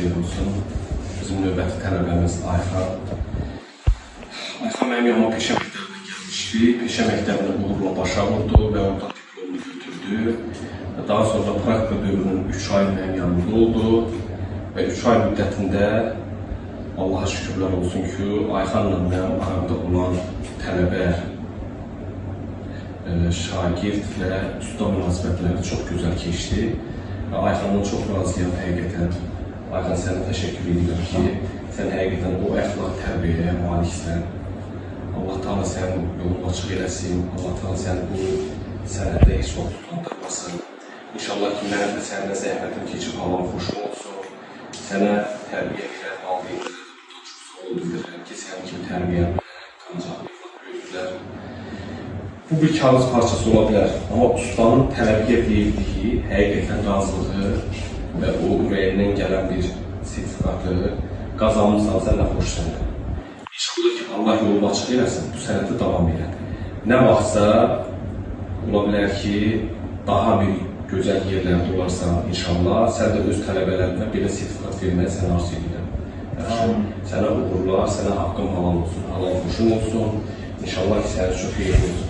xeyir olsun. Bizim növbəti tələbəmiz Ayxan. Ayxan mənim yanıma peşə məktəbinə gəlmişdi. Peşə məktəbini uğurla başa vurdu və orada diplomunu götürdü. Daha sonra praktika dövrünün 3 ay mənim yanımda oldu və 3 ay müddətində Allaha şükürlər olsun ki, Ayxanla mənim aramda olan tələbə, şagird və usta münasibətləri çox gözəl keçdi. Ayxandan çox razıyam həqiqətən. Ayxan, sənə təşəkkür edirəm ki, sən həqiqətən o əxlaq tərbiyəyə maliksən. Allah Teala sənin yolunu açıq eləsin. Allah Teala səni bu sənətdə heç vaxt tutandırmasın. İnşallah ki, mənim də səninlə zəhmətim keçib halam xoşum olsun. Sənə tərbiyə edən valideynlərə də burada çox sağ ol bildirirəm ki, sənin kimi tərbiyə qalacaq böyüklər. Bu bir kağız parçası ola bilər, amma ustanın tələbiyə verdiyi həqiqətən razılığı və o ürəyindən gələn bir sertifikatı qazanmışsan, sən də xoşsundur. İnşallah ki, Allah yolunu açıq eləsin, bu sənəti davam edən. Nə vaxtsa ola bilər ki, daha bir gözəl yerlərdə olarsan, inşallah, sən də öz tələbələrinə belə sertifikat verməyə sən arzu edirəm. Sənə uğurlar, sənə haqqın halal olsun, halal xoşun olsun. İnşallah ki, sənə çox xeyir olsun.